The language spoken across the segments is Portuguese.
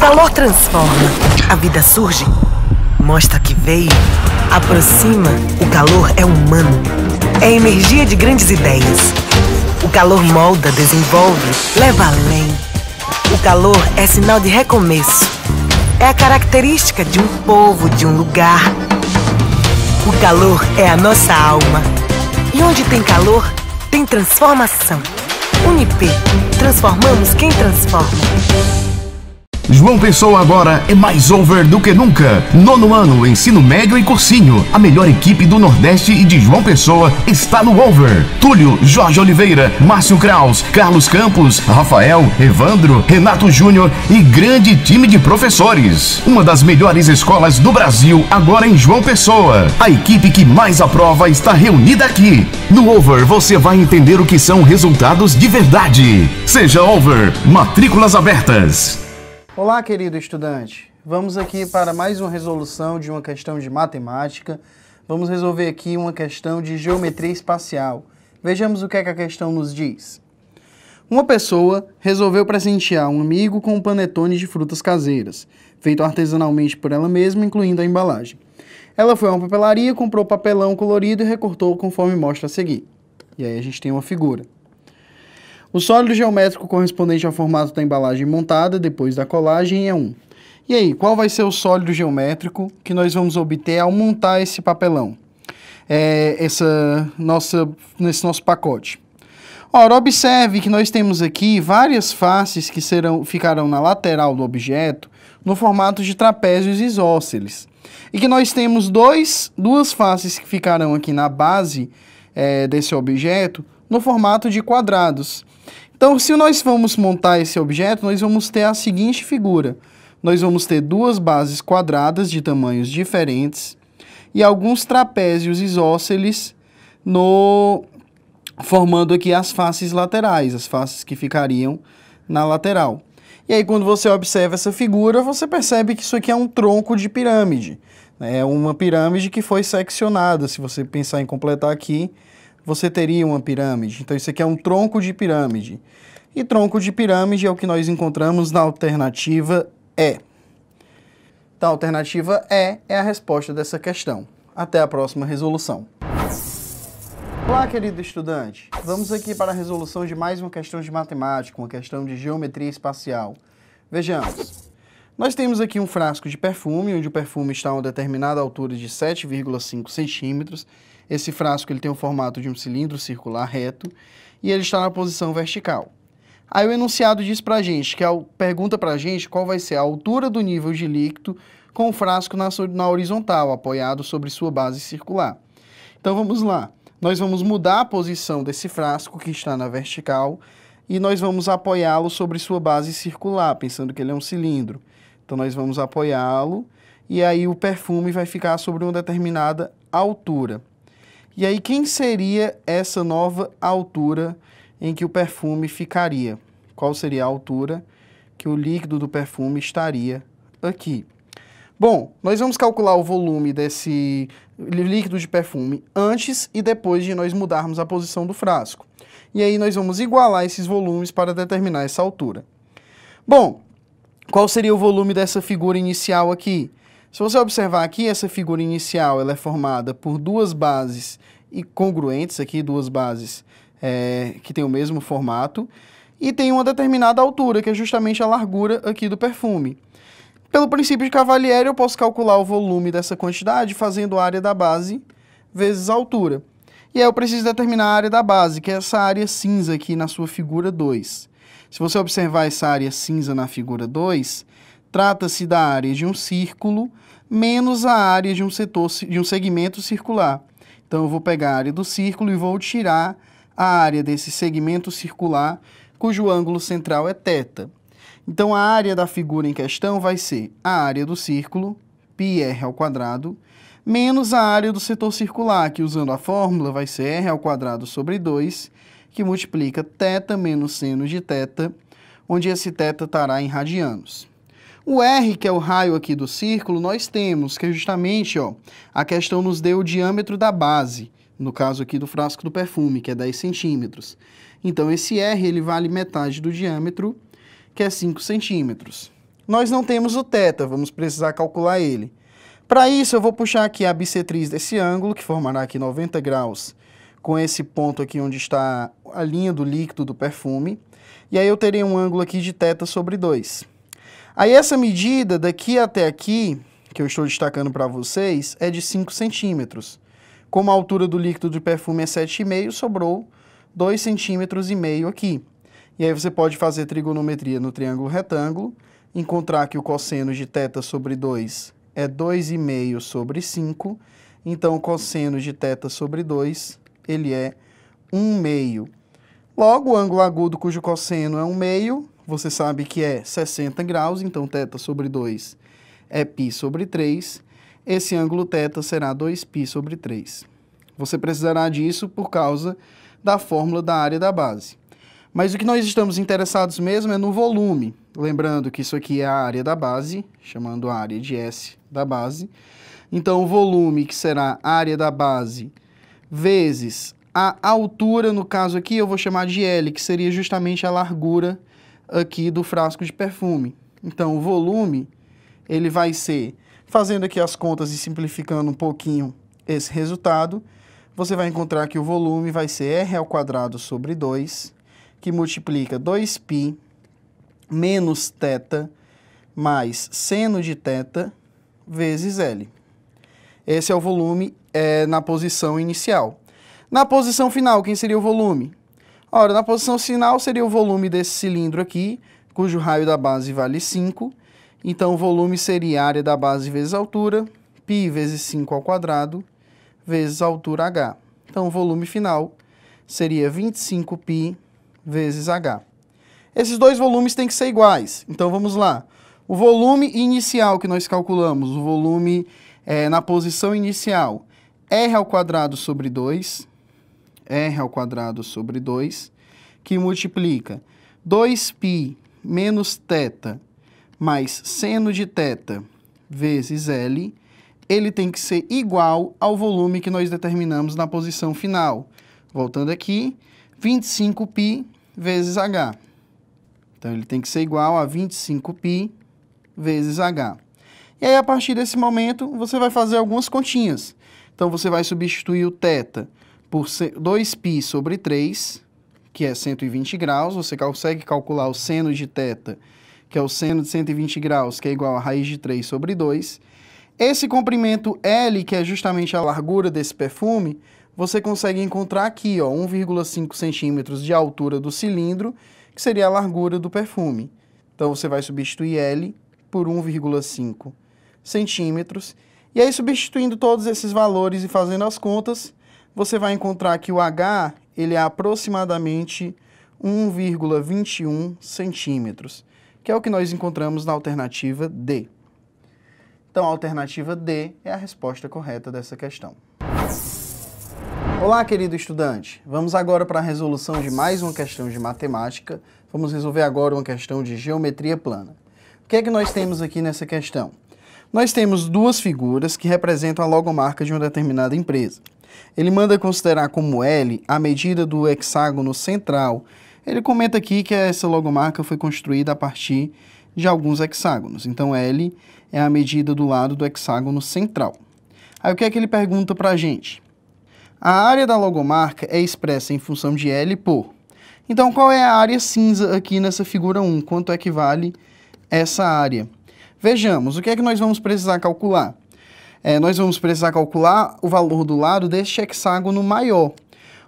calor transforma, a vida surge, mostra que veio, aproxima. O calor é humano, é energia de grandes ideias. O calor molda, desenvolve, leva além. O calor é sinal de recomeço, é a característica de um povo, de um lugar. O calor é a nossa alma. E onde tem calor, tem transformação. Unip, transformamos quem transforma. João Pessoa agora é mais over do que nunca. Nono ano, ensino médio e cursinho. A melhor equipe do Nordeste e de João Pessoa está no over. Túlio, Jorge Oliveira, Márcio Kraus, Carlos Campos, Rafael, Evandro, Renato Júnior e grande time de professores. Uma das melhores escolas do Brasil agora em João Pessoa. A equipe que mais aprova está reunida aqui. No over você vai entender o que são resultados de verdade. Seja over, matrículas abertas. Olá, querido estudante. Vamos aqui para mais uma resolução de uma questão de matemática. Vamos resolver aqui uma questão de geometria espacial. Vejamos o que é que a questão nos diz. Uma pessoa resolveu presentear um amigo com um panetone de frutas caseiras, feito artesanalmente por ela mesma, incluindo a embalagem. Ela foi a uma papelaria, comprou papelão colorido e recortou conforme mostra a seguir. E aí a gente tem uma figura. O sólido geométrico correspondente ao formato da embalagem montada depois da colagem é 1. E aí, qual vai ser o sólido geométrico que nós vamos obter ao montar esse papelão? Nesse nosso pacote. Ora, observe que nós temos aqui várias faces que ficarão na lateral do objeto no formato de trapézios isósceles. E que nós temos duas faces que ficarão aqui na base desse objeto no formato de quadrados. Então, se nós vamos montar esse objeto, nós vamos ter a seguinte figura. Nós vamos ter duas bases quadradas de tamanhos diferentes e alguns trapézios isósceles formando aqui as faces laterais, as faces que ficariam na lateral. E aí, quando você observa essa figura, você percebe que isso aqui é um tronco de pirâmide. É uma pirâmide que foi seccionada. Se você pensar em completar aqui, você teria uma pirâmide. Então, isso aqui é um tronco de pirâmide. E tronco de pirâmide é o que nós encontramos na alternativa E. Então, a alternativa E é a resposta dessa questão. Até a próxima resolução. Olá, querido estudante. Vamos aqui para a resolução de mais uma questão de matemática, uma questão de geometria espacial. Vejamos. Nós temos aqui um frasco de perfume, onde o perfume está a uma determinada altura de 7,5 centímetros. Esse frasco ele tem o formato de um cilindro circular reto e ele está na posição vertical. Aí o enunciado diz pra gente, pergunta pra gente qual vai ser a altura do nível de líquido com o frasco na horizontal, apoiado sobre sua base circular. Então vamos lá. Nós vamos mudar a posição desse frasco que está na vertical e nós vamos apoiá-lo sobre sua base circular, pensando que ele é um cilindro. Então nós vamos apoiá-lo e aí o perfume vai ficar sobre uma determinada altura. E aí, quem seria essa nova altura em que o perfume ficaria? Qual seria a altura que o líquido do perfume estaria aqui? Bom, nós vamos calcular o volume desse líquido de perfume antes e depois de nós mudarmos a posição do frasco. E aí nós vamos igualar esses volumes para determinar essa altura. Bom, qual seria o volume dessa figura inicial aqui? Se você observar aqui, essa figura inicial ela é formada por duas bases congruentes, aqui duas bases que têm o mesmo formato, e tem uma determinada altura, que é justamente a largura aqui do perfume. Pelo princípio de Cavalieri, eu posso calcular o volume dessa quantidade fazendo a área da base vezes a altura. E aí eu preciso determinar a área da base, que é essa área cinza aqui na sua figura 2. Se você observar essa área cinza na figura 2, trata-se da área de um círculo menos a área de um segmento circular. Então, eu vou pegar a área do círculo e vou tirar a área desse segmento circular, cujo ângulo central é θ. Então, a área da figura em questão vai ser a área do círculo, πr², menos a área do setor circular, que usando a fórmula vai ser r² sobre 2, que multiplica θ menos seno de θ, onde esse θ estará em radianos. O R, que é o raio aqui do círculo, nós temos, que é justamente, a questão nos deu o diâmetro da base, no caso aqui do frasco do perfume, que é 10 centímetros. Então, esse R, ele vale metade do diâmetro, que é 5 centímetros. nós não temos o θ, vamos precisar calcular ele. Para isso, eu vou puxar aqui a bissetriz desse ângulo, que formará aqui 90 graus, com esse ponto aqui onde está a linha do líquido do perfume. E aí eu terei um ângulo aqui de θ sobre 2. Aí essa medida daqui até aqui, que eu estou destacando para vocês, é de 5 centímetros. Como a altura do líquido do perfume é 7,5, sobrou 2,5 centímetros aqui. E aí você pode fazer trigonometria no triângulo retângulo, encontrar que o cosseno de θ sobre 2 é 2,5 sobre 5. Então, o cosseno de θ sobre 2, ele é 1/2. Logo, o ângulo agudo cujo cosseno é 1/2, você sabe que é 60 graus, então θ sobre 2 é π sobre 3. Esse ângulo θ será 2π sobre 3. Você precisará disso por causa da fórmula da área da base. Mas o que nós estamos interessados mesmo é no volume. Lembrando que isso aqui é a área da base, chamando a área de S da base. Então, o volume, que será a área da base, vezes a altura, no caso aqui, eu vou chamar de L, que seria justamente a largura aqui do frasco de perfume. Então, o volume, ele vai ser, fazendo aqui as contas e simplificando um pouquinho esse resultado, você vai encontrar que o volume vai ser R² sobre 2, que multiplica 2π menos θ mais seno de θ vezes L. Esse é o volume na posição inicial. Na posição final, quem seria o volume? Ora, na posição final seria o volume desse cilindro aqui, cujo raio da base vale 5. Então, o volume seria a área da base vezes a altura, π vezes 5² vezes a altura h. Então, o volume final seria 25π vezes h. Esses dois volumes têm que ser iguais. Então, vamos lá. O volume inicial que nós calculamos, o volume na posição inicial, R² sobre 2, R² sobre 2, que multiplica 2π menos θ mais seno de θ vezes L, ele tem que ser igual ao volume que nós determinamos na posição final. Voltando aqui, 25π vezes h. Então, ele tem que ser igual a 25π vezes h. E aí, a partir desse momento, você vai fazer algumas continhas. Então, você vai substituir o θ por 2π sobre 3, que é 120 graus. Você consegue calcular o seno de θ, que é o seno de 120 graus, que é igual a raiz de 3 sobre 2. Esse comprimento L, que é justamente a largura desse perfume, você consegue encontrar aqui, ó, 1,5 centímetros de altura do cilindro, que seria a largura do perfume. Então, você vai substituir L por 1,5 centímetros. E aí, substituindo todos esses valores e fazendo as contas, você vai encontrar que o H, ele é aproximadamente 1,21 centímetros, que é o que nós encontramos na alternativa D. Então, a alternativa D é a resposta correta dessa questão. Olá, querido estudante! Vamos agora para a resolução de mais uma questão de matemática. Vamos resolver agora uma questão de geometria plana. O que é que nós temos aqui nessa questão? Nós temos duas figuras que representam a logomarca de uma determinada empresa. Ele manda considerar como L a medida do hexágono central. Ele comenta aqui que essa logomarca foi construída a partir de alguns hexágonos. Então, L é a medida do lado do hexágono central. Aí, o que é que ele pergunta para a gente? A área da logomarca é expressa em função de L por... Então, qual é a área cinza aqui nessa figura 1? Quanto equivale essa área? Vejamos, o que é que nós vamos precisar calcular? Nós vamos precisar calcular o valor do lado deste hexágono maior.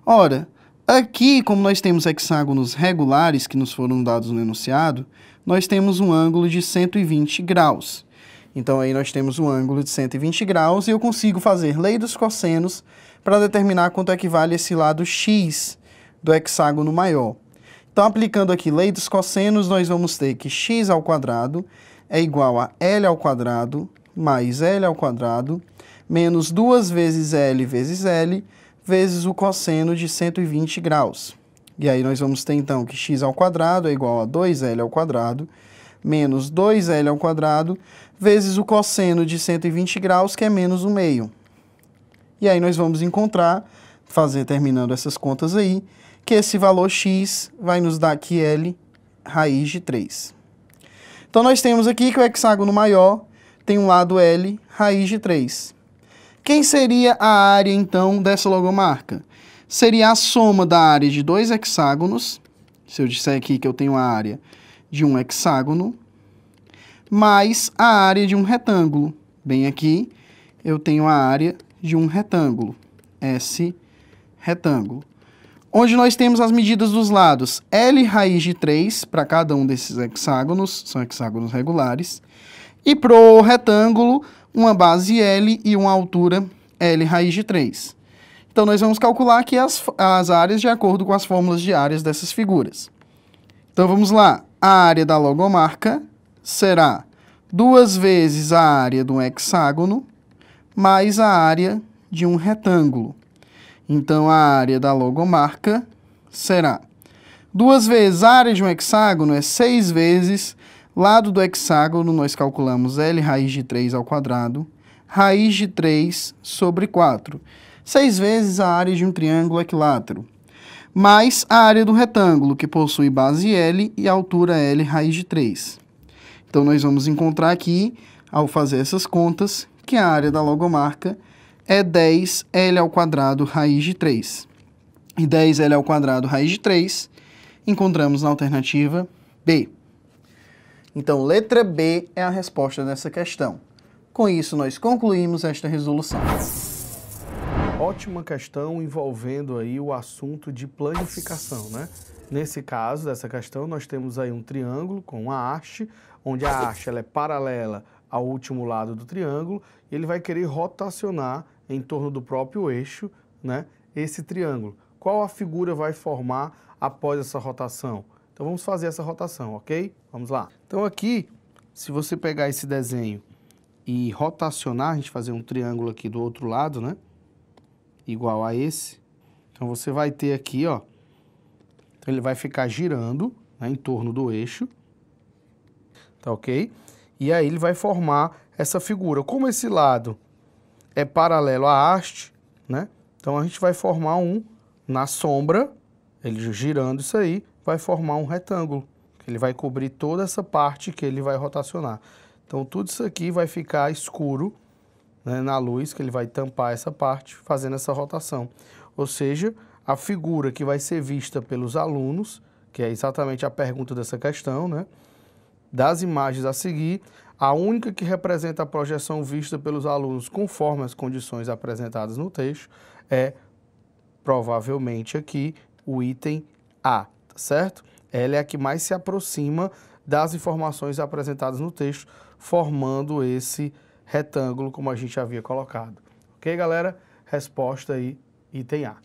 Ora, aqui, como nós temos hexágonos regulares que nos foram dados no enunciado, nós temos um ângulo de 120 graus. Então, aí nós temos um ângulo de 120 graus e eu consigo fazer lei dos cossenos para determinar quanto equivale esse lado x do hexágono maior. Então, aplicando aqui lei dos cossenos, nós vamos ter que x² é igual a L² mais L² menos 2 vezes L vezes o cosseno de 120 graus. E aí nós vamos ter então que x² é igual a 2L² menos 2L² vezes o cosseno de 120 graus, que é menos 1/2. E aí nós vamos encontrar, terminando essas contas aí, que esse valor x vai nos dar aqui L raiz de 3. Então, nós temos aqui que o hexágono maior tem um lado L, raiz de 3. Quem seria a área, então, dessa logomarca? Seria a soma da área de 2 hexágonos, se eu disser aqui que eu tenho a área de um hexágono, mais a área de um retângulo. Bem aqui, eu tenho a área de um retângulo, S retângulo. Onde nós temos as medidas dos lados, L raiz de 3 para cada um desses hexágonos, são hexágonos regulares, e para o retângulo, uma base L e uma altura L raiz de 3. Então, nós vamos calcular aqui as áreas de acordo com as fórmulas de áreas dessas figuras. Então, vamos lá. A área da logomarca será 2 vezes a área de um hexágono mais a área de um retângulo. Então, a área da logomarca será 2 vezes a área de um hexágono é 6 vezes lado do hexágono, nós calculamos L raiz de 3 ao quadrado, raiz de 3 sobre 4. 6 vezes a área de um triângulo equilátero, mais a área do retângulo, que possui base L e altura L raiz de 3. Então, nós vamos encontrar aqui, ao fazer essas contas, que a área da logomarca é 10L ao quadrado raiz de 3. E 10L ao quadrado raiz de 3, encontramos na alternativa B. Então, letra B é a resposta dessa questão. Com isso, nós concluímos esta resolução. Ótima questão envolvendo aí o assunto de planificação, né? Nesse caso, dessa questão, nós temos aí um triângulo com uma haste, onde a haste ela é paralela ao último lado do triângulo, e ele vai querer rotacionar em torno do próprio eixo, né, esse triângulo. Qual a figura vai formar após essa rotação? Então, vamos fazer essa rotação, ok? Vamos lá. Então, aqui, se você pegar esse desenho e rotacionar, a gente fazer um triângulo aqui do outro lado, né? Igual a esse. Então, você vai ter aqui, ó. Então, ele vai ficar girando, né, em torno do eixo. Tá ok? E aí, ele vai formar essa figura. Como esse lado é paralelo à haste, né? Então, a gente vai formar na sombra, ele girando isso aí, vai formar um retângulo. Ele vai cobrir toda essa parte que ele vai rotacionar. Então, tudo isso aqui vai ficar escuro, né, na luz, que ele vai tampar essa parte, fazendo essa rotação. Ou seja, a figura que vai ser vista pelos alunos, que é exatamente a pergunta dessa questão, né, das imagens a seguir, a única que representa a projeção vista pelos alunos conforme as condições apresentadas no texto é, provavelmente aqui, o item A, tá certo? Ela é a que mais se aproxima das informações apresentadas no texto, formando esse retângulo, como a gente havia colocado. Ok, galera? Resposta aí, item A.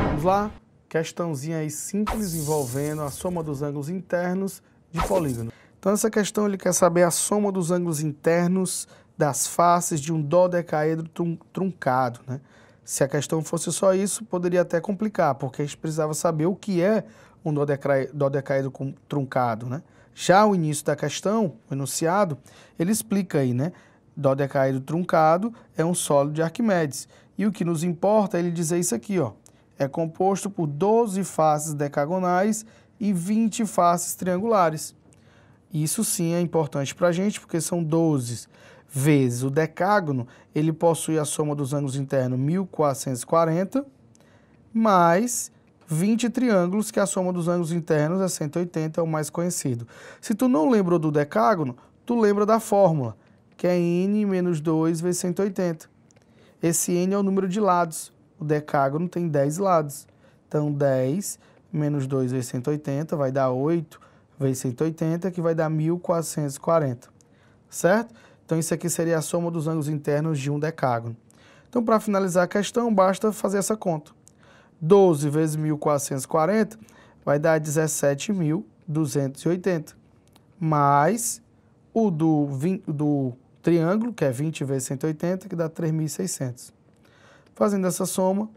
Vamos lá? Questãozinha aí simples envolvendo a soma dos ângulos internos de polígono. Então, essa questão ele quer saber a soma dos ângulos internos das faces de um dodecaedro truncado, né? Se a questão fosse só isso, poderia até complicar, porque a gente precisava saber o que é um dodecaedro truncado, né? Já o início da questão, o enunciado, ele explica aí, né? Dodecaedro truncado é um sólido de Arquimedes. E o que nos importa é ele dizer isso aqui, ó. É composto por 12 faces decagonais e 20 faces triangulares. Isso sim é importante para a gente, porque são 12 vezes o decágono, ele possui a soma dos ângulos internos 1440, mais 20 triângulos, que a soma dos ângulos internos é 180, é o mais conhecido. Se tu não lembrou do decágono, tu lembra da fórmula, que é n menos 2 vezes 180. Esse n é o número de lados. O decágono tem 10 lados. Então, 10 menos 2 vezes 180 vai dar 8 vezes 180, que vai dar 1440. Certo? Então, isso aqui seria a soma dos ângulos internos de um decágono. Então, para finalizar a questão, basta fazer essa conta. 12 vezes 1440 vai dar 17.280. Mais o do triângulo, que é 20 vezes 180, que dá 3.600. Fazendo essa soma,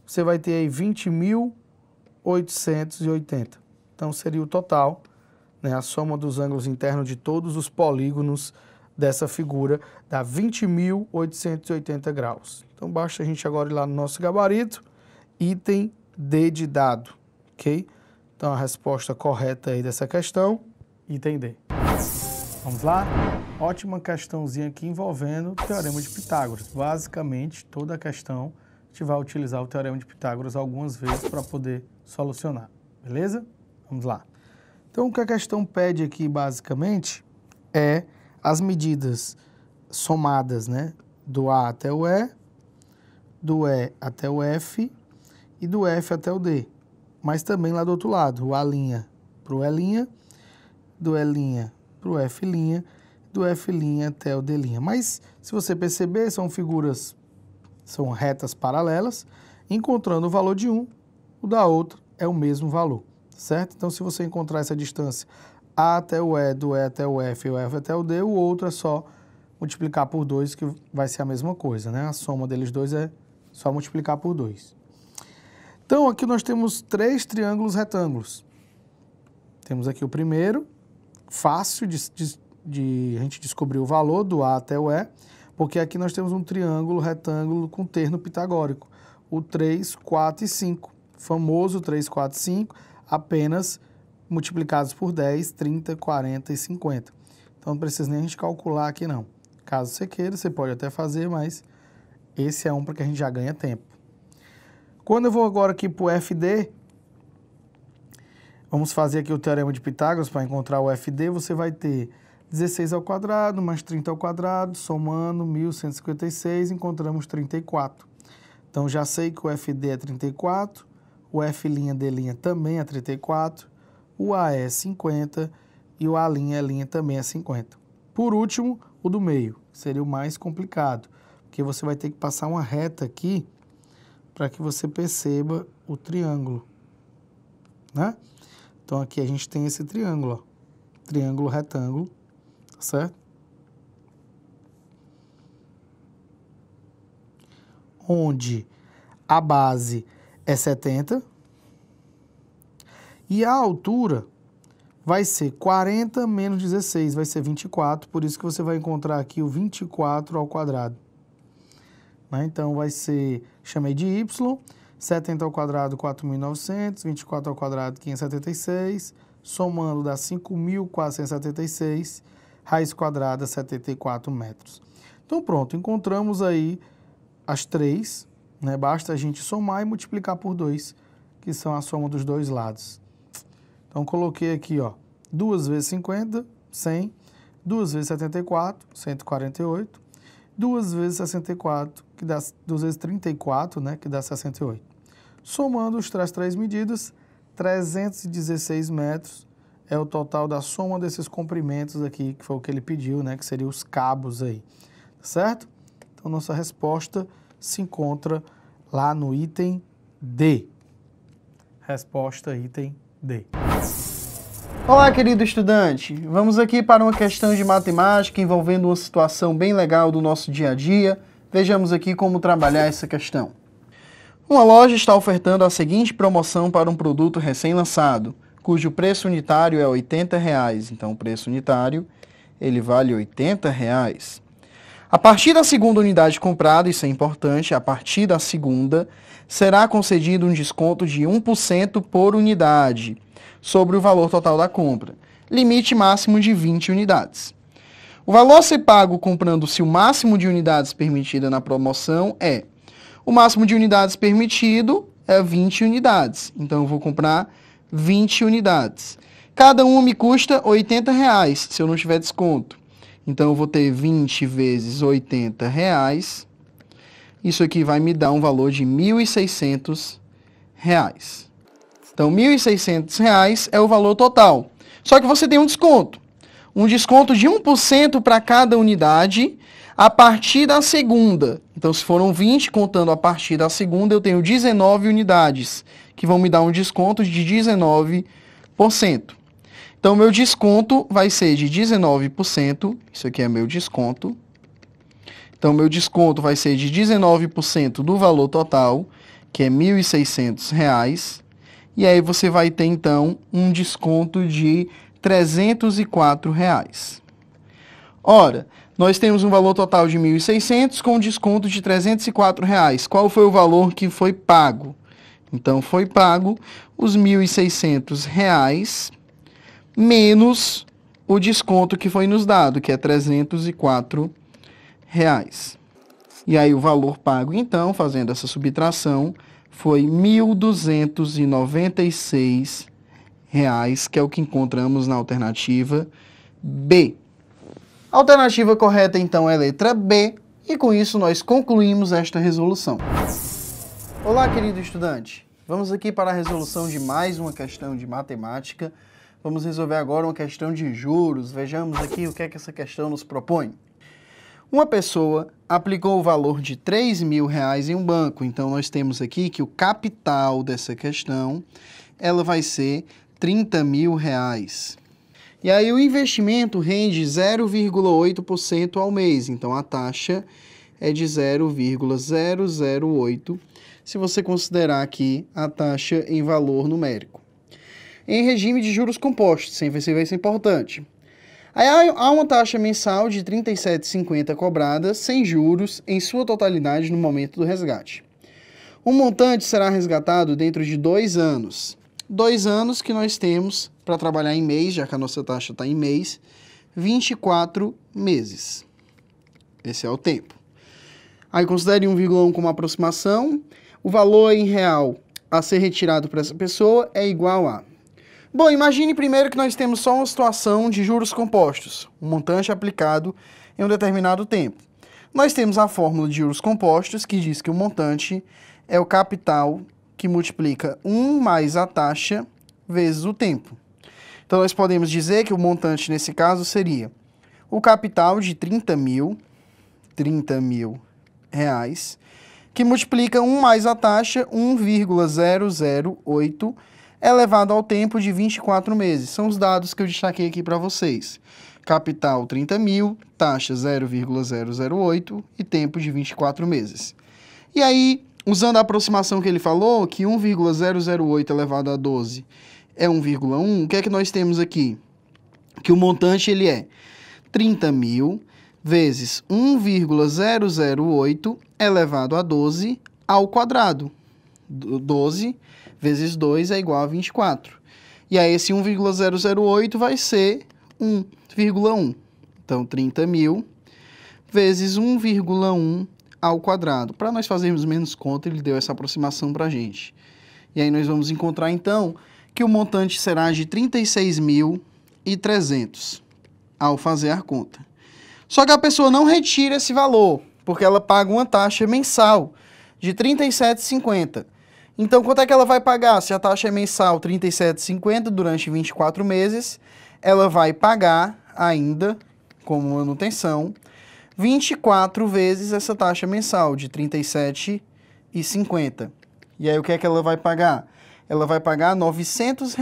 você vai ter aí 20.880. Então, seria o total, né, a soma dos ângulos internos de todos os polígonos dessa figura, dá 20.880 graus. Então, basta a gente agora ir lá no nosso gabarito, item D de dado, ok? Então, a resposta correta aí dessa questão item D. Vamos lá? Ótima questãozinha aqui envolvendo o Teorema de Pitágoras. Basicamente, toda a questão a gente vai utilizar o Teorema de Pitágoras algumas vezes para poder solucionar. Beleza? Vamos lá. Então, o que a questão pede aqui, basicamente, é as medidas somadas, né? Do A até o E, do E até o F e do F até o D. Mas também lá do outro lado, o A' para o E', do E' para o F', do F' até o D'. Mas, se você perceber, são figuras, são retas paralelas, encontrando o valor de um, o da outra é o mesmo valor, certo? Então, se você encontrar essa distância A até o E, do E até o F e o F até o D, o outro é só multiplicar por 2, que vai ser a mesma coisa, né? A soma deles dois é só multiplicar por 2. Então, aqui nós temos 3 triângulos retângulos. Temos aqui o primeiro, fácil de a gente descobrir o valor do A até o E, porque aqui nós temos um triângulo retângulo com terno pitagórico, o 3, 4 e 5. Famoso 3, 4 e 5, apenas multiplicados por 10, 30, 40 e 50. Então, não precisa nem a gente calcular aqui, não. Caso você queira, você pode até fazer, mas esse é um para que a gente já ganha tempo. Quando eu vou agora aqui para o FD, vamos fazer aqui o Teorema de Pitágoras para encontrar o FD, você vai ter 16 ao quadrado mais 30 ao quadrado, somando 1.156, encontramos 34. Então, já sei que o FD é 34, o F'D' também é 34, o A é 50 e o A'E' também é 50. Por último, o do meio, seria o mais complicado, porque você vai ter que passar uma reta aqui para que você perceba o triângulo, né? Então, aqui a gente tem esse triângulo, ó, triângulo retângulo, certo? Onde a base é 70 e a altura vai ser 40 menos 16, vai ser 24, por isso que você vai encontrar aqui o 24 ao quadrado. Né? Então, vai ser, chamei de y, 70 ao quadrado, 4.900, 24 ao quadrado, 576, somando dá 5.476, raiz quadrada, 74 metros. Então, pronto, encontramos aí as 3, né? Basta a gente somar e multiplicar por 2, que são a soma dos dois lados. Então, coloquei aqui, ó, 2 vezes 50, 100, 2 vezes 74, 148, 2 vezes 64, que dá 2 vezes 34, né, que dá 68. Somando as 3 medidas, 316 metros é o total da soma desses comprimentos aqui, que foi o que ele pediu, né, que seriam os cabos aí, certo? Então, nossa resposta se encontra lá no item D. Resposta item D. Olá, querido estudante. Vamos aqui para uma questão de matemática envolvendo uma situação bem legal do nosso dia a dia. Vejamos aqui como trabalhar essa questão. Uma loja está ofertando a seguinte promoção para um produto recém-lançado, cujo preço unitário é R$ 80. Então, o preço unitário ele vale R$ 80. A partir da segunda unidade comprada, isso é importante, a partir da segunda, será concedido um desconto de 1% por unidade sobre o valor total da compra, limite máximo de 20 unidades. O valor a ser pago comprando-se o máximo de unidades permitida na promoção é, o máximo de unidades permitido é 20 unidades, então eu vou comprar 20 unidades. Cada uma me custa R$ 80, se eu não tiver desconto. Então, eu vou ter 20 vezes R$ 80. Isso aqui vai me dar um valor de R$ 1.600. Então, R$ 1.600 é o valor total. Só que você tem um desconto. Um desconto de 1% para cada unidade a partir da segunda. Então, se foram 20, contando a partir da segunda, eu tenho 19 unidades, que vão me dar um desconto de 19%. Então, meu desconto vai ser de 19%. Isso aqui é meu desconto. Então, meu desconto vai ser de 19% do valor total, que é R$ 1.600. E aí, você vai ter, então, um desconto de R$ 304. Ora, nós temos um valor total de R$ 1.600 com um desconto de R$ 304. Qual foi o valor que foi pago? Então, foi pago os R$ 1.600 menos o desconto que foi nos dado, que é R$ 304. E aí o valor pago, então, fazendo essa subtração, foi R$ 1.296, que é o que encontramos na alternativa B. A alternativa correta, então, é a letra B, e com isso nós concluímos esta resolução. Olá, querido estudante. Vamos aqui para a resolução de mais uma questão de matemática. Vamos resolver agora uma questão de juros. Vejamos aqui o que é que essa questão nos propõe. Uma pessoa aplicou o valor de R$ 3.000 em um banco. Então, nós temos aqui que o capital dessa questão, ela vai ser R$ 30.000. E aí, o investimento rende 0,8% ao mês. Então, a taxa é de 0,008, se você considerar aqui a taxa em valor numérico. Em regime de juros compostos, sempre vai ser importante. Aí há uma taxa mensal de R$ 37,50 cobrada, sem juros, em sua totalidade no momento do resgate. O montante será resgatado dentro de 2 anos. 2 anos que nós temos para trabalhar em mês, já que a nossa taxa está em mês, 24 meses. Esse é o tempo. Aí considere 1,1 como aproximação. O valor em real a ser retirado para essa pessoa é igual a... Bom, imagine primeiro que nós temos só uma situação de juros compostos, um montante aplicado em um determinado tempo. Nós temos a fórmula de juros compostos, que diz que o montante é o capital que multiplica 1 mais a taxa vezes o tempo. Então, nós podemos dizer que o montante, nesse caso, seria o capital de R$ 30.000, que multiplica 1 mais a taxa, 1,008, elevado ao tempo de 24 meses. São os dados que eu destaquei aqui para vocês. Capital 30.000, taxa 0,008 e tempo de 24 meses. E aí, usando a aproximação que ele falou, que 1,008 elevado a 12 é 1,1, o que é que nós temos aqui? Que o montante ele é 30.000 vezes 1,008 elevado a 12 ao quadrado. 12 vezes 2 é igual a 24. E aí esse 1,008 vai ser 1,1. Então, 30.000 vezes 1,1 ao quadrado. Para nós fazermos menos conta, ele deu essa aproximação para a gente. E aí nós vamos encontrar, então, que o montante será de 36.300 ao fazer a conta. Só que a pessoa não retira esse valor, porque ela paga uma taxa mensal de R$ 37,50. Então, quanto é que ela vai pagar? Se a taxa é mensal, R$ 37,50 durante 24 meses, ela vai pagar ainda, como manutenção, 24 vezes essa taxa mensal de R$ 37,50. E aí, o que é que ela vai pagar? Ela vai pagar R$ 900.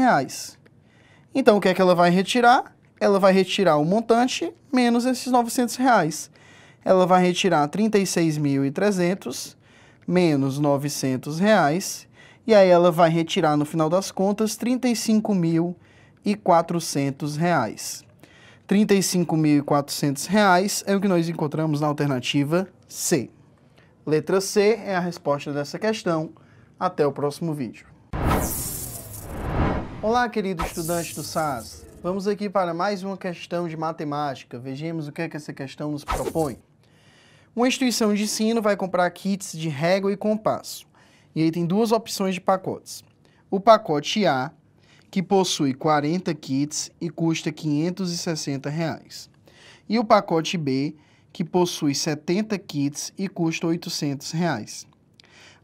Então, o que é que ela vai retirar? Ela vai retirar o montante menos esses R$ 900. Ela vai retirar 36.300 menos R$ 900, e aí ela vai retirar, no final das contas, R$ 35.400. R$ 35.400 é o que nós encontramos na alternativa C. Letra C é a resposta dessa questão. Até o próximo vídeo. Olá, querido estudante do SAS. Vamos aqui para mais uma questão de matemática. Vejamos o que é que essa questão nos propõe. Uma instituição de ensino vai comprar kits de régua e compasso. E aí tem 2 opções de pacotes. O pacote A, que possui 40 kits e custa R$ 560. E o pacote B, que possui 70 kits e custa R$ 800.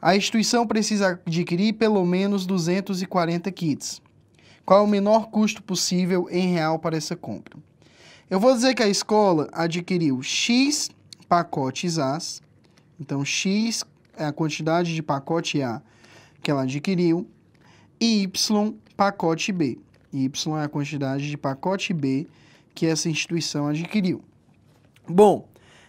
A instituição precisa adquirir pelo menos 240 kits. Qual é o menor custo possível em real para essa compra? Eu vou dizer que a escola adquiriu X pacotes A, então X é a quantidade de pacote A que ela adquiriu, e Y pacote B. Y é a quantidade de pacote B que essa instituição adquiriu. Bom,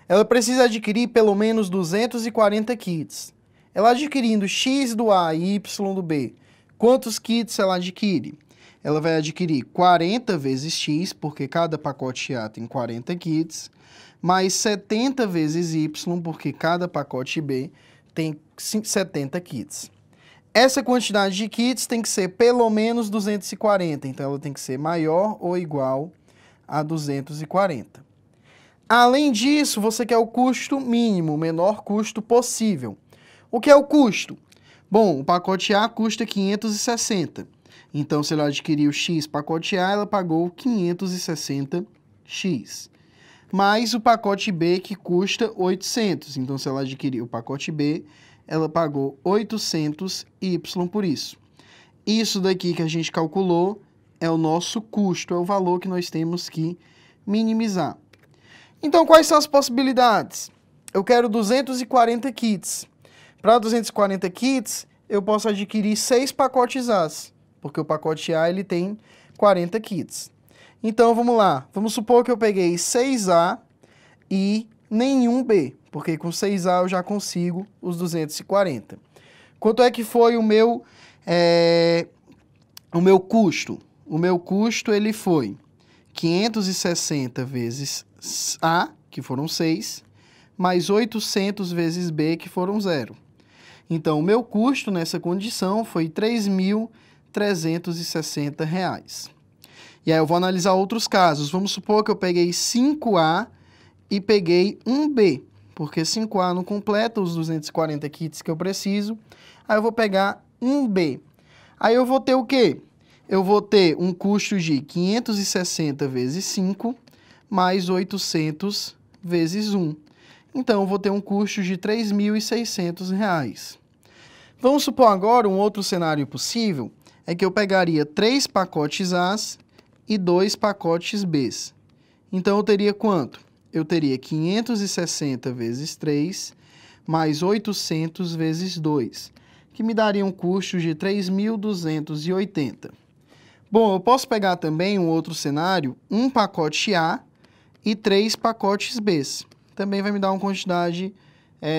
ela precisa adquirir pelo menos 240 kits. Ela adquirindo X do A e Y do B, quantos kits ela adquire? Ela vai adquirir 40 vezes X, porque cada pacote A tem 40 kits, mais 70 vezes Y, porque cada pacote B tem 70 kits. Essa quantidade de kits tem que ser pelo menos 240, então ela tem que ser maior ou igual a 240. Além disso, você quer o custo mínimo, o menor custo possível. O que é o custo? Bom, o pacote A custa 560. Então, se ela adquiriu X pacote A, ela pagou 560X. Mais o pacote B, que custa 800. Então, se ela adquiriu o pacote B, ela pagou 800Y por isso. Isso daqui que a gente calculou é o nosso custo, é o valor que nós temos que minimizar. Então, quais são as possibilidades? Eu quero 240 kits. Para 240 kits, eu posso adquirir 6 pacotes A, porque o pacote A ele tem 40 kits. Então, vamos lá. Vamos supor que eu peguei 6A e nenhum B, porque com 6A eu já consigo os 240. Quanto é que foi o meu custo? O meu custo ele foi 560 vezes A, que foram 6, mais 800 vezes B, que foram 0. Então, o meu custo nessa condição foi R$ 3.360. E aí eu vou analisar outros casos. Vamos supor que eu peguei 5A e peguei 1B, porque 5A não completa os 240 kits que eu preciso. Aí eu vou pegar 1B. Aí eu vou ter o quê? Eu vou ter um custo de 560 vezes 5, mais 800 vezes 1. Então, eu vou ter um custo de R$ 3.600. Vamos supor agora um outro cenário possível, é que eu pegaria 3 pacotes A e 2 pacotes B. Então, eu teria quanto? Eu teria 560 vezes 3, mais 800 vezes 2, que me daria um custo de 3.280. Bom, eu posso pegar também um outro cenário, um pacote A e 3 pacotes B. Também vai me dar uma quantidade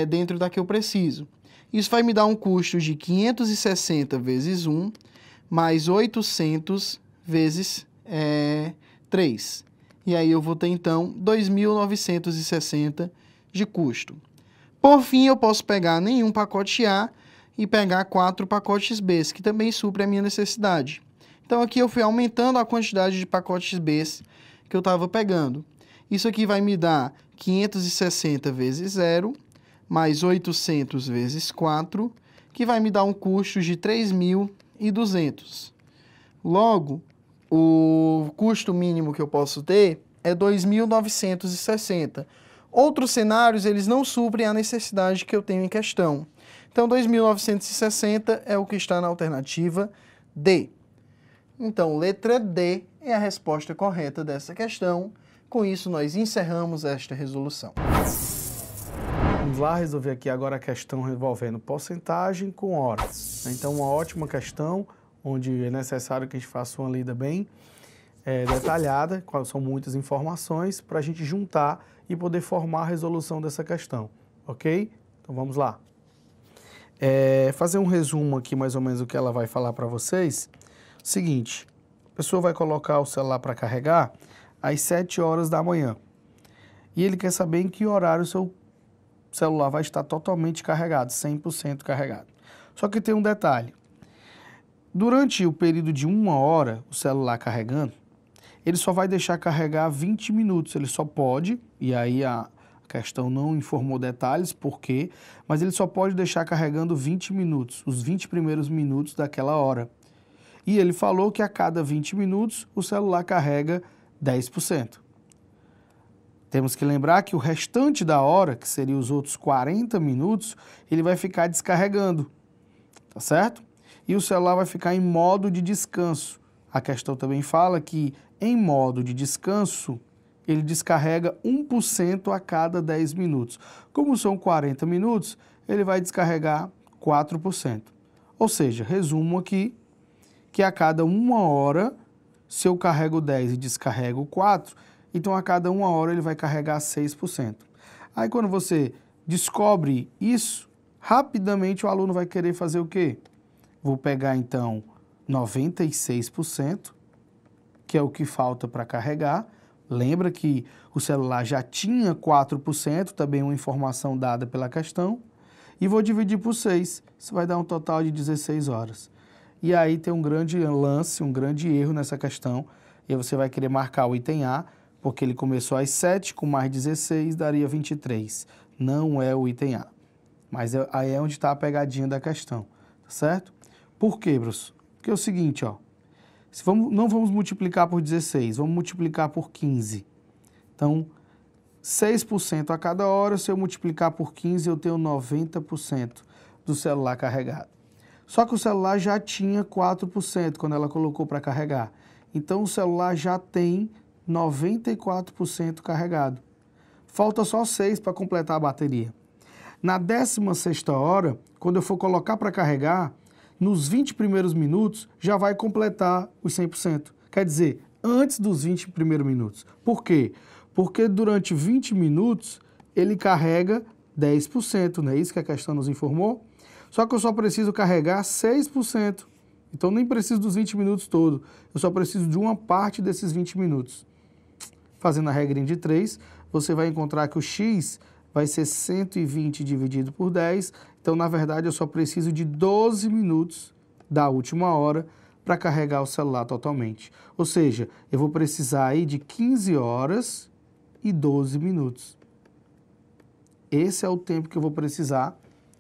dentro da que eu preciso. Isso vai me dar um custo de 560 vezes 1, mais 800 vezes 3. E aí eu vou ter, então, 2.960 de custo. Por fim, eu posso pegar nenhum pacote A e pegar 4 pacotes B, que também supre a minha necessidade. Então, aqui eu fui aumentando a quantidade de pacotes B que eu estava pegando. Isso aqui vai me dar 560 vezes 0, mais 800 vezes 4, que vai me dar um custo de 3.200. Logo, o custo mínimo que eu posso ter é 2.960. Outros cenários, eles não suprem a necessidade que eu tenho em questão. Então, 2.960 é o que está na alternativa D. Então, letra D é a resposta correta dessa questão. Com isso, nós encerramos esta resolução. Vamos lá resolver aqui agora a questão envolvendo porcentagem com hora. Então, uma ótima questão, onde é necessário que a gente faça uma lida bem detalhada, são muitas informações, para a gente juntar e poder formar a resolução dessa questão, ok? Então, vamos lá. Fazer um resumo aqui, mais ou menos, o que ela vai falar para vocês. Seguinte, a pessoa vai colocar o celular para carregar às 7 horas da manhã. E ele quer saber em que horário o seu celular vai estar totalmente carregado, 100% carregado. Só que tem um detalhe. Durante o período de 1 hora, o celular carregando, ele só vai deixar carregar 20 minutos. Ele só pode, e aí a questão não informou detalhes por quê, mas ele só pode deixar carregando 20 minutos, os 20 primeiros minutos daquela hora. E ele falou que a cada 20 minutos o celular carrega 10%. Temos que lembrar que o restante da hora, que seria os outros 40 minutos, ele vai ficar descarregando, tá certo? E o celular vai ficar em modo de descanso. A questão também fala que em modo de descanso, ele descarrega 1% a cada 10 minutos. Como são 40 minutos, ele vai descarregar 4%. Ou seja, resumo aqui, que a cada 1 hora, se eu carrego 10 e descarrego 4, então a cada 1 hora ele vai carregar 6%. Aí quando você descobre isso, rapidamente o aluno vai querer fazer o quê? Vou pegar então 96%, que é o que falta para carregar. Lembra que o celular já tinha 4%, também uma informação dada pela questão, e vou dividir por 6, isso vai dar um total de 16 horas. E aí tem um grande lance, um grande erro nessa questão, e aí você vai querer marcar o item A, porque ele começou às 7, com mais 16 daria 23. Não é o item A. Mas aí é onde está a pegadinha da questão, tá certo? Por quê, professor? Porque é o seguinte, ó. Não vamos multiplicar por 16, vamos multiplicar por 15. Então, 6% a cada hora, se eu multiplicar por 15, eu tenho 90% do celular carregado. Só que o celular já tinha 4% quando ela colocou para carregar. Então, o celular já tem 94% carregado. Falta só 6 para completar a bateria. Na 16ª hora, quando eu for colocar para carregar, nos 20 primeiros minutos já vai completar os 100%. Quer dizer, antes dos 20 primeiros minutos. Por quê? Porque durante 20 minutos ele carrega 10%, não é isso que a questão nos informou? Só que eu só preciso carregar 6%. Então nem preciso dos 20 minutos todo. Eu só preciso de uma parte desses 20 minutos. Fazendo a regrinha de 3, você vai encontrar que o x vai ser 120 dividido por 10. Então, na verdade, eu só preciso de 12 minutos da última hora para carregar o celular totalmente. Ou seja, eu vou precisar aí de 15 horas e 12 minutos. Esse é o tempo que eu vou precisar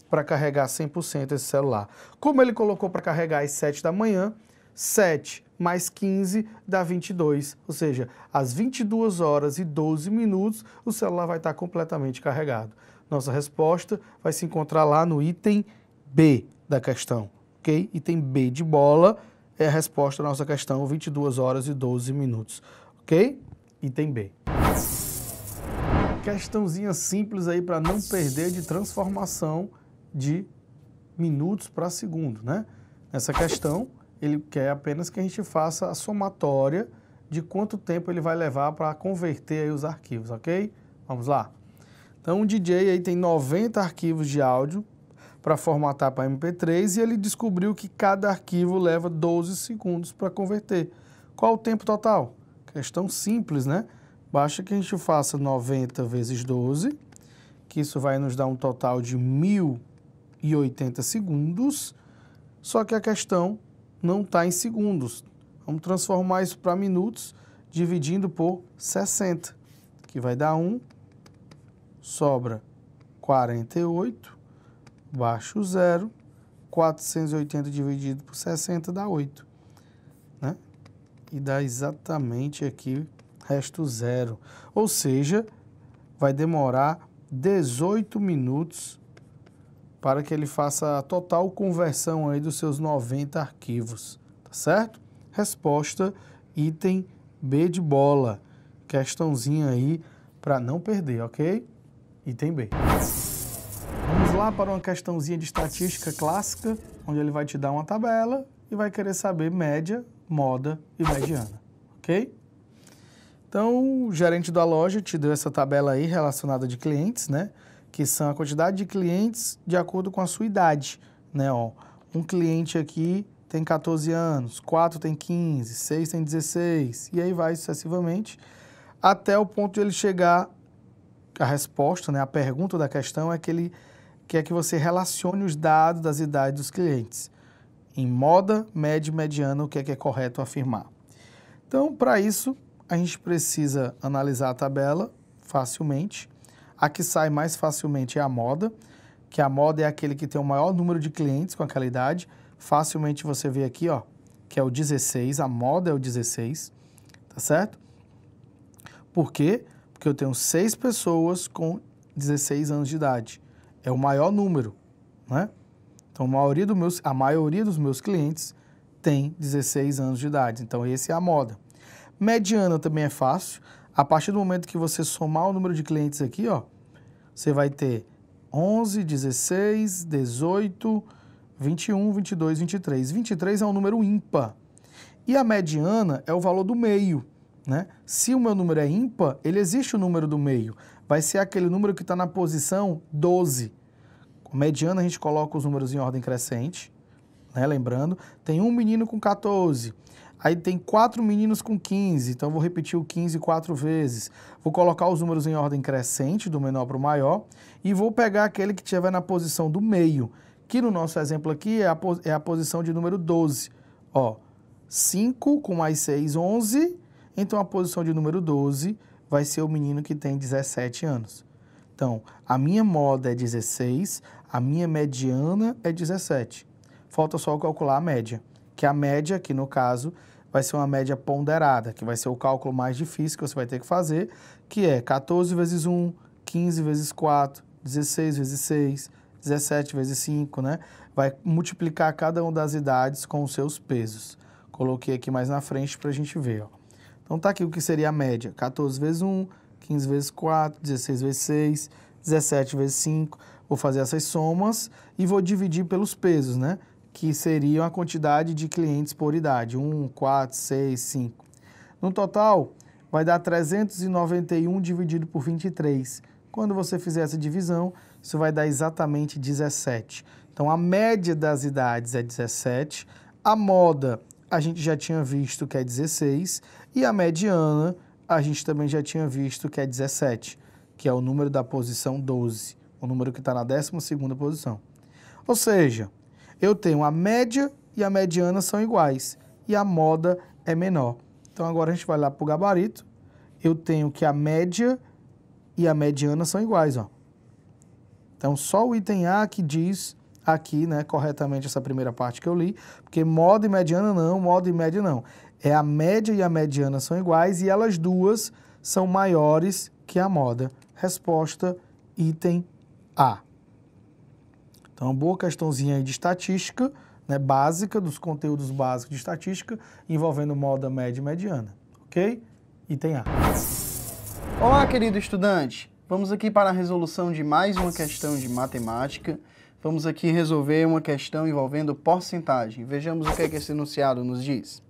para carregar 100% esse celular. Como ele colocou para carregar às 7 da manhã, 7 mais 15 dá 22, ou seja, às 22 horas e 12 minutos o celular vai estar completamente carregado. Nossa resposta vai se encontrar lá no item B da questão, ok? Item B de bola é a resposta da nossa questão, 22 horas e 12 minutos, ok? Item B. Questãozinha simples aí para não perder de transformação de minutos para segundo, né? Nessa questão, ele quer apenas que a gente faça a somatória de quanto tempo ele vai levar para converter aí os arquivos, ok? Vamos lá? Então, o DJ aí tem 90 arquivos de áudio para formatar para MP3 e ele descobriu que cada arquivo leva 12 segundos para converter. Qual o tempo total? Questão simples, né? Basta que a gente faça 90 vezes 12, que isso vai nos dar um total de 1080 segundos, só que a questão não está em segundos. Vamos transformar isso para minutos, dividindo por 60, que vai dar 1, sobra 48, baixo 0, 480 dividido por 60 dá 8, né? E dá exatamente aqui, resto 0. Ou seja, vai demorar 18 minutos para que ele faça a total conversão aí dos seus 90 arquivos, tá certo? Resposta, item B de bola. Questãozinha aí para não perder, ok? Item B. Vamos lá para uma questãozinha de estatística clássica, onde ele vai te dar uma tabela e vai querer saber média, moda e mediana, ok? Então, o gerente da loja te deu essa tabela aí relacionada de clientes, né? Que são a quantidade de clientes de acordo com a sua idade, né? Ó, um cliente aqui tem 14 anos, 4 tem 15, 6 tem 16, e aí vai sucessivamente, até o ponto de ele chegar, a resposta, né? A pergunta da questão é que ele quer que você relacione os dados das idades dos clientes. Em moda, média e mediana, o que é correto afirmar. Então, para isso, a gente precisa analisar a tabela facilmente. A que sai mais facilmente é a moda, que a moda é aquele que tem o maior número de clientes com aquela idade. Facilmente você vê aqui, ó, que é o 16, a moda é o 16, tá certo? Por quê? Porque eu tenho 6 pessoas com 16 anos de idade. É o maior número, né? Então, a maioria dos meus clientes tem 16 anos de idade. Então, esse é a moda. Mediana também é fácil. A partir do momento que você somar o número de clientes aqui, ó, você vai ter 11, 16, 18, 21, 22, 23. 23 é um número ímpar. E a mediana é o valor do meio, né? Se o meu número é ímpar, ele existe o número do meio. Vai ser aquele número que está na posição 12. Com mediana, a gente coloca os números em ordem crescente, né? Lembrando, tem um menino com 14. Aí tem 4 meninos com 15, então eu vou repetir o 15 4 vezes. Vou colocar os números em ordem crescente, do menor para o maior, e vou pegar aquele que estiver na posição do meio, que no nosso exemplo aqui é a posição de número 12. Ó, 5 com mais 6, 11, então a posição de número 12 vai ser o menino que tem 17 anos. Então, a minha moda é 16, a minha mediana é 17. Falta só calcular a média, que a média, que no caso, vai ser uma média ponderada, que vai ser o cálculo mais difícil que você vai ter que fazer, que é 14 vezes 1, 15 vezes 4, 16 vezes 6, 17 vezes 5, né? Vai multiplicar cada uma das idades com os seus pesos. Coloquei aqui mais na frente para a gente ver, ó. Então tá aqui o que seria a média, 14 vezes 1, 15 vezes 4, 16 vezes 6, 17 vezes 5. Vou fazer essas somas e vou dividir pelos pesos, né? Que seriam a quantidade de clientes por idade, 1, 4, 6, 5. No total, vai dar 391 dividido por 23. Quando você fizer essa divisão, isso vai dar exatamente 17. Então, a média das idades é 17, a moda a gente já tinha visto que é 16 e a mediana a gente também já tinha visto que é 17, que é o número da posição 12, o número que está na 12ª posição. Ou seja, eu tenho a média e a mediana são iguais e a moda é menor. Então, agora a gente vai lá para o gabarito. Eu tenho que a média e a mediana são iguais, ó. Então, só o item A que diz aqui, né, corretamente essa primeira parte que eu li, porque moda e mediana não, moda e média não. É a média e a mediana são iguais e elas duas são maiores que a moda. Resposta, item A. Então, boa questãozinha aí de estatística, né, básica, dos conteúdos básicos de estatística, envolvendo moda, média e mediana, ok? Item A. Olá, querido estudante. Vamos aqui para a resolução de mais uma questão de matemática. Vamos aqui resolver uma questão envolvendo porcentagem. Vejamos o que é que esse enunciado nos diz.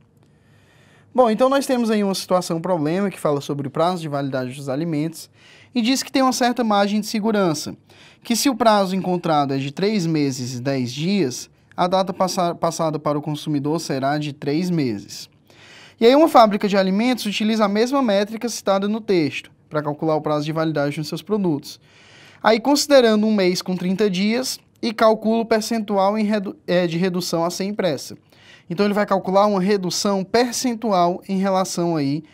Bom, então nós temos aí uma situação, problema, que fala sobre o prazo de validade dos alimentos e diz que tem uma certa margem de segurança, que se o prazo encontrado é de 3 meses e 10 dias, a data passada para o consumidor será de 3 meses. E aí uma fábrica de alimentos utiliza a mesma métrica citada no texto para calcular o prazo de validade dos seus produtos. Aí, considerando um mês com 30 dias, e calcula o percentual de redução a ser impressa. Então, ele vai calcular uma redução percentual em relação aí,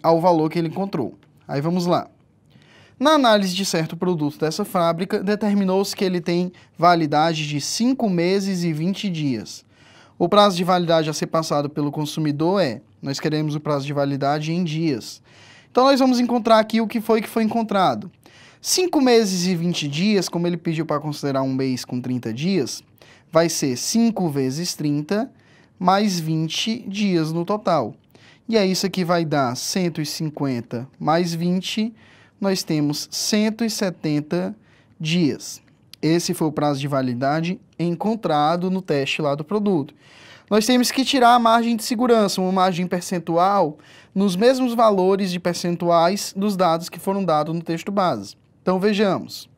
ao valor que ele encontrou. Aí, vamos lá. Na análise de certo produto dessa fábrica, determinou-se que ele tem validade de 5 meses e 20 dias. O prazo de validade a ser passado pelo consumidor nós queremos o prazo de validade em dias. Então, nós vamos encontrar aqui o que foi encontrado. 5 meses e 20 dias, como ele pediu para considerar um mês com 30 dias, vai ser 5 vezes 30 mais 20 dias no total. E aí isso aqui vai dar 150 mais 20, nós temos 170 dias. Esse foi o prazo de validade encontrado no teste lá do produto. Nós temos que tirar a margem de segurança, uma margem percentual, nos mesmos valores de percentuais dos dados que foram dados no texto base. Então, vejamos.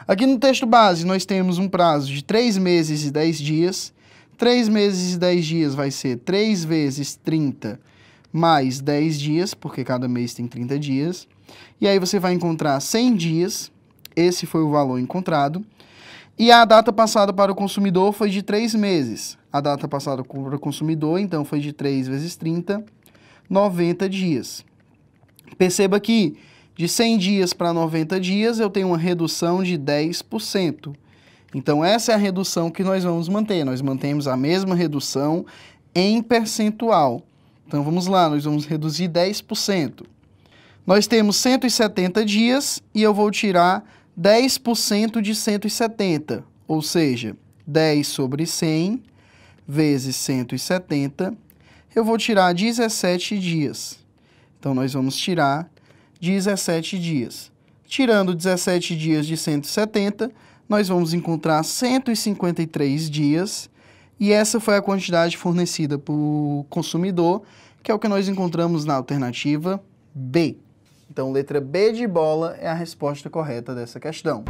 Aqui no texto base, nós temos um prazo de 3 meses e 10 dias. 3 meses e 10 dias vai ser 3 vezes 30 mais 10 dias, porque cada mês tem 30 dias. E aí você vai encontrar 100 dias. Esse foi o valor encontrado. E a data passada para o consumidor foi de 3 meses. A data passada para o consumidor, então, foi de 3 vezes 30, 90 dias. Perceba que de 100 dias para 90 dias, eu tenho uma redução de 10%. Então, essa é a redução que nós vamos manter. Nós mantemos a mesma redução em percentual. Então, vamos lá, nós vamos reduzir 10%. Nós temos 170 dias e eu vou tirar 10% de 170, ou seja, 10 sobre 100 vezes 170, eu vou tirar 17 dias. Então, nós vamos tirar 17 dias. Tirando 17 dias de 170, nós vamos encontrar 153 dias, e essa foi a quantidade fornecida para o consumidor, que é o que nós encontramos na alternativa B. Então, letra B de bola é a resposta correta dessa questão.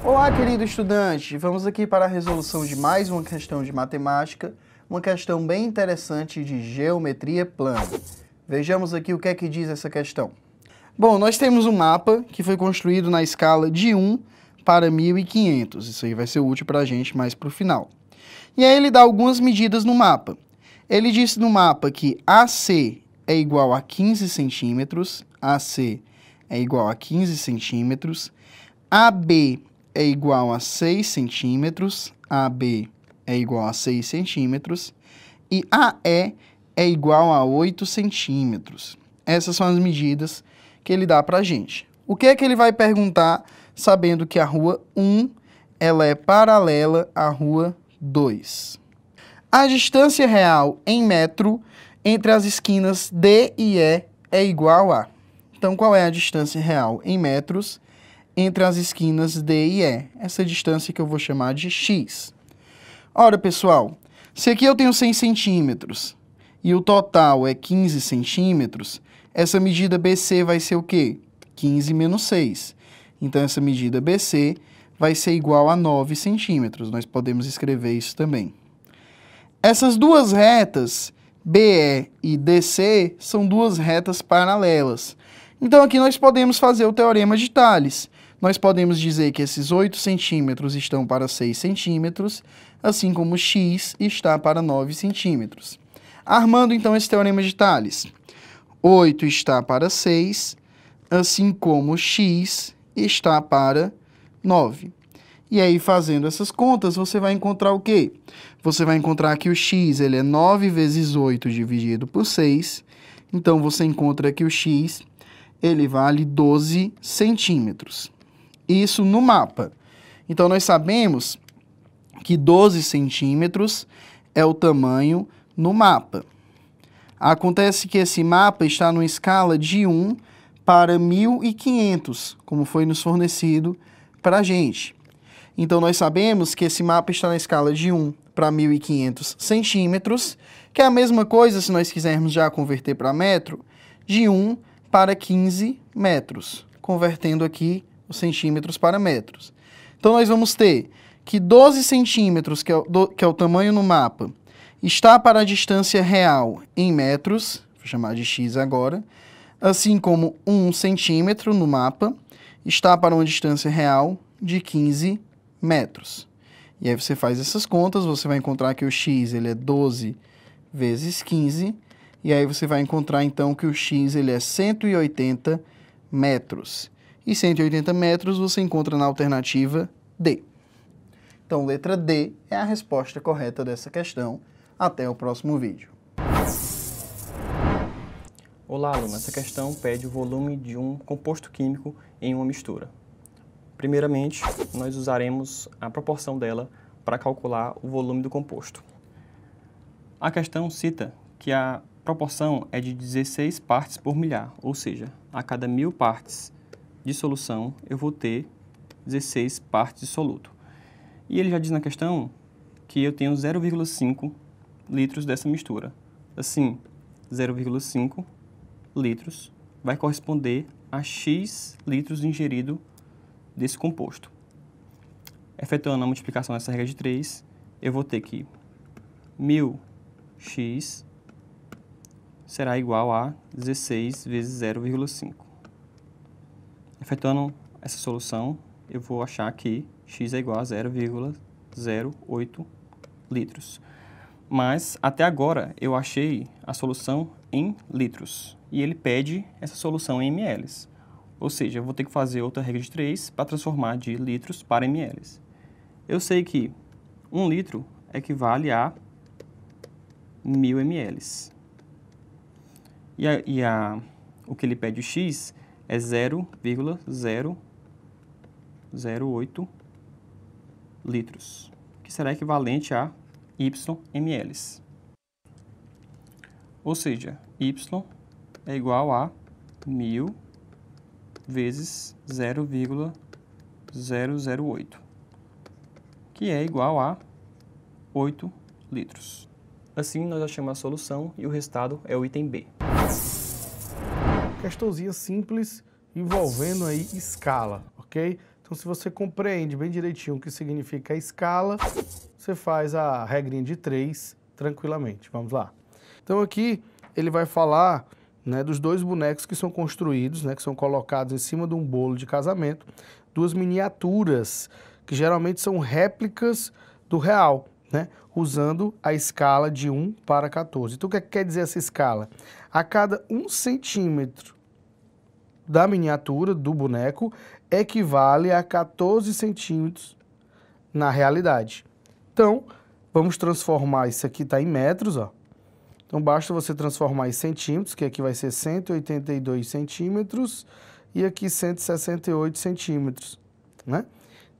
Olá, querido estudante! Vamos aqui para a resolução de mais uma questão de matemática, uma questão bem interessante de geometria plana. Vejamos aqui o que é que diz essa questão. Bom, nós temos um mapa que foi construído na escala de 1 para 1500. Isso aí vai ser útil para a gente mais para o final. E aí ele dá algumas medidas no mapa. Ele disse no mapa que AC é igual a 15 centímetros, AC é igual a 15 centímetros, AB é igual a 6 centímetros, AB é igual a 6 centímetros, e AE é igual a 8 centímetros. Essas são as medidas que ele dá para a gente. O que é que ele vai perguntar, sabendo que a rua 1 ela é paralela à rua 2? A distância real em metro entre as esquinas D e E é igual a... Então, qual é a distância real em metros entre as esquinas D e E? Essa distância que eu vou chamar de X. Ora, pessoal, se aqui eu tenho 100 centímetros e o total é 15 centímetros, essa medida BC vai ser o quê? 15 menos 6. Então, essa medida BC vai ser igual a 9 centímetros. Nós podemos escrever isso também. Essas duas retas, BE e DC, são duas retas paralelas. Então, aqui nós podemos fazer o teorema de Tales. Nós podemos dizer que esses 8 centímetros estão para 6 centímetros, assim como x está para 9 centímetros. Armando, então, esse teorema de Tales. 8 está para 6, assim como x está para 9. E aí, fazendo essas contas, você vai encontrar o quê? Você vai encontrar que o x ele é 9 vezes 8 dividido por 6. Então, você encontra que o x ele vale 12 centímetros. Isso no mapa. Então, nós sabemos que 12 centímetros é o tamanho no mapa. Acontece que esse mapa está numa escala de 1 para 1.500, como foi nos fornecido para a gente. Então, nós sabemos que esse mapa está na escala de 1 para 1.500 centímetros, que é a mesma coisa, se nós quisermos já converter para metro, de 1 para 15 metros, convertendo aqui os centímetros para metros. Então, nós vamos ter que 12 centímetros, que é o tamanho no mapa, está para a distância real em metros, vou chamar de x agora, assim como 1 centímetro no mapa está para uma distância real de 15 metros. E aí você faz essas contas, você vai encontrar que o x ele é 12 vezes 15, e aí você vai encontrar então que o x ele é 180 metros. E 180 metros você encontra na alternativa D. Então, letra D é a resposta correta dessa questão. Até o próximo vídeo. Olá, aluno. Essa questão pede o volume de um composto químico em uma mistura. Primeiramente, nós usaremos a proporção dela para calcular o volume do composto. A questão cita que a proporção é de 16 partes por milhar, ou seja, a cada 1000 partes de solução eu vou ter 16 partes de soluto. E ele já diz na questão que eu tenho 0,5 litros dessa mistura. Assim, 0,5 litros vai corresponder a x litros ingerido desse composto. Efetuando a multiplicação dessa regra de 3, eu vou ter que 1000x será igual a 16 vezes 0,5. Efetuando essa solução, eu vou achar que x é igual a 0,08 litros. Mas, até agora, eu achei a solução em litros. E ele pede essa solução em ml. Ou seja, eu vou ter que fazer outra regra de 3 para transformar de litros para ml. Eu sei que 1 litro equivale a 1000 ml. O que ele pede, o x, é 0,008 litros, que será equivalente a y ml. Ou seja, y é igual a 1000 vezes 0,008, que é igual a 8 litros. Assim, nós achamos a solução e o resultado é o item B. Questãozinha simples envolvendo aí escala, ok? Então, se você compreende bem direitinho o que significa a escala, você faz a regrinha de 3 tranquilamente. Vamos lá. Então, aqui ele vai falar, né, dos dois bonecos que são construídos, né, que são colocados em cima de um bolo de casamento, duas miniaturas, que geralmente são réplicas do real, né? Usando a escala de 1 para 14. Então, o que quer dizer essa escala? A cada 1 centímetro da miniatura, do boneco, equivale a 14 centímetros na realidade. Então, vamos transformar, isso aqui está em metros, ó. Então, basta você transformar em centímetros, que aqui vai ser 182 centímetros e aqui 168 centímetros, né?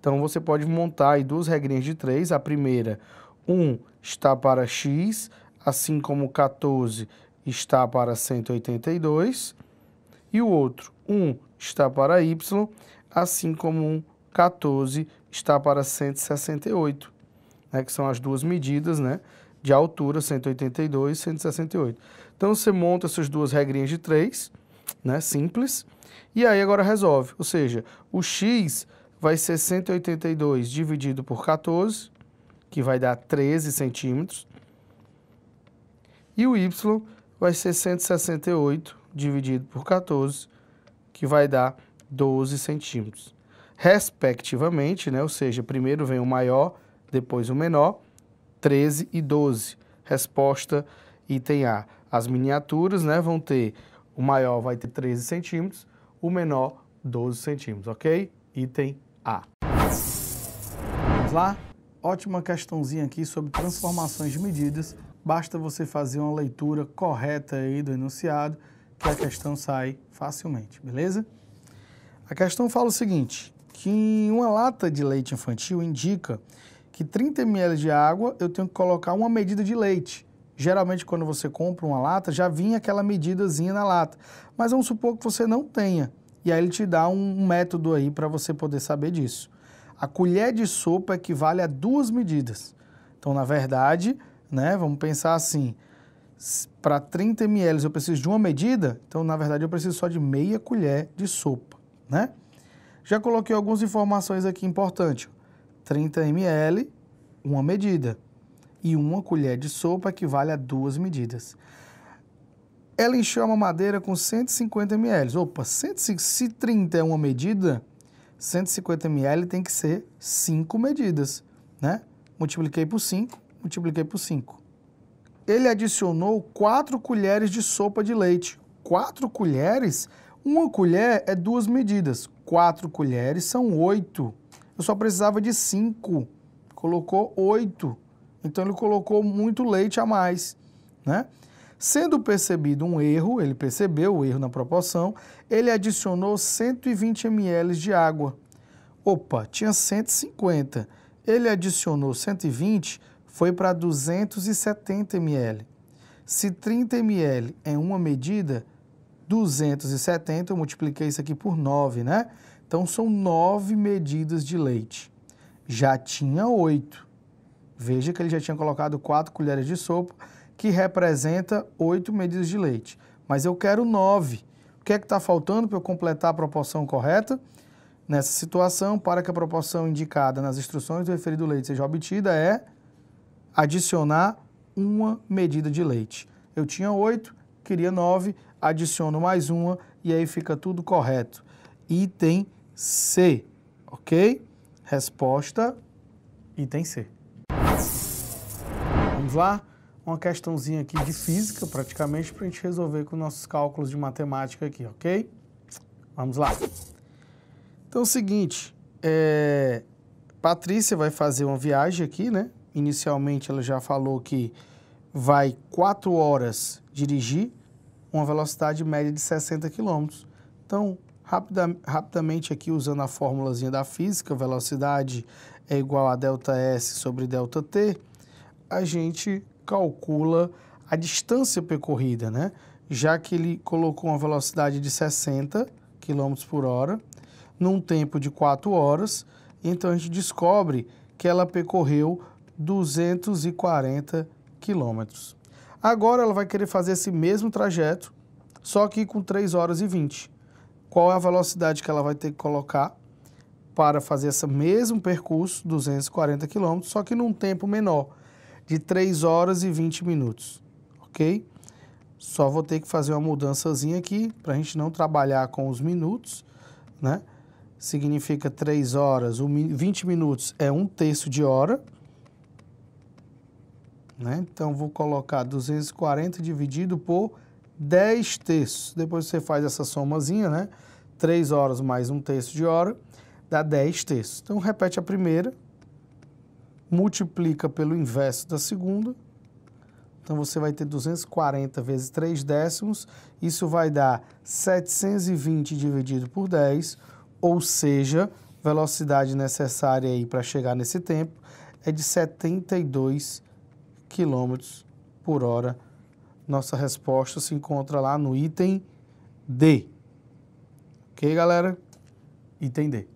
Então, você pode montar aí duas regrinhas de 3. A primeira, 1 está para x, assim como 14 está para 182. E o outro, 1 está para y, assim como 14 está para 168, né, que são as duas medidas, né, de altura, 182 e 168. Então, você monta essas duas regrinhas de 3, né, simples, e aí agora resolve. Ou seja, o x vai ser 182 dividido por 14, que vai dar 13 centímetros, e o y vai ser 168 dividido por 14, que vai dar 12 centímetros. Respectivamente, né? Ou seja, primeiro vem o maior, depois o menor, 13 e 12. Resposta, item A. As miniaturas, né, vão ter, o maior vai ter 13 centímetros, o menor 12 centímetros, ok? Item A. Vamos lá? Ótima questãozinha aqui sobre transformações de medidas. Basta você fazer uma leitura correta aí do enunciado, que a questão sai facilmente, beleza? A questão fala o seguinte, que em uma lata de leite infantil indica que 30 ml de água eu tenho que colocar uma medida de leite. Geralmente, quando você compra uma lata, já vinha aquela medidazinha na lata. Mas vamos supor que você não tenha. E aí ele te dá um método aí para você poder saber disso. A colher de sopa equivale a 2 medidas. Então, na verdade, né, vamos pensar assim, para 30 ml eu preciso de uma medida, então, na verdade, eu preciso só de meia colher de sopa, né? Já coloquei algumas informações aqui importantes. 30 ml, uma medida. E uma colher de sopa equivale a 2 medidas. Ela encheu uma madeira com 150 ml. Opa, se 30 é uma medida, 150 ml tem que ser 5 medidas, né? Multipliquei por 5, multipliquei por 5. Ele adicionou 4 colheres de sopa de leite. 4 colheres? Uma colher é 2 medidas. 4 colheres são 8. Eu só precisava de 5. Colocou 8. Então, ele colocou muito leite a mais, né? Sendo percebido um erro, ele percebeu o erro na proporção, ele adicionou 120 ml de água. Opa, tinha 150. Ele adicionou 120, foi para 270 ml. Se 30 ml é uma medida, 270, eu multipliquei isso aqui por 9, né? Então, são 9 medidas de leite. Já tinha 8. Veja que ele já tinha colocado 4 colheres de sopa, que representa 8 medidas de leite. Mas eu quero 9. O que é que está faltando para eu completar a proporção correta? Nessa situação, para que a proporção indicada nas instruções do referido leite seja obtida, é adicionar uma medida de leite. Eu tinha 8, queria 9, adiciono mais uma e aí fica tudo correto. Item C, ok? Resposta, item C. Vamos lá? Uma questãozinha aqui de física, praticamente, para a gente resolver com nossos cálculos de matemática aqui, ok? Vamos lá. Então é o seguinte, Patrícia vai fazer uma viagem aqui, né? Inicialmente ela já falou que vai 4 horas dirigir, uma velocidade média de 60 km. Então, rapidamente aqui, usando a formulazinha da física, velocidade é igual a ΔS sobre ΔT, a gente calcula a distância percorrida, né? Já que ele colocou uma velocidade de 60 km por hora, num tempo de 4 horas, então a gente descobre que ela percorreu 240 quilômetros. Agora ela vai querer fazer esse mesmo trajeto, só que com 3 horas e 20. Qual é a velocidade que ela vai ter que colocar para fazer esse mesmo percurso, 240 quilômetros, só que num tempo menor, de 3 horas e 20 minutos, ok? Só vou ter que fazer uma mudançazinha aqui, para a gente não trabalhar com os minutos, né? Significa 3 horas, 20 minutos é 1/3 de hora, né? Então, vou colocar 240 dividido por 10 terços. Depois você faz essa somazinha, né? 3 horas mais 1/3 de hora, dá 10 terços. Então, repete a primeira, multiplica pelo inverso da segunda. Então, você vai ter 240 vezes 3 décimos, isso vai dar 720 dividido por 10, ou seja, velocidade necessária aí para chegar nesse tempo é de 72 km por hora. Nossa resposta se encontra lá no item D. Ok, galera? Item D.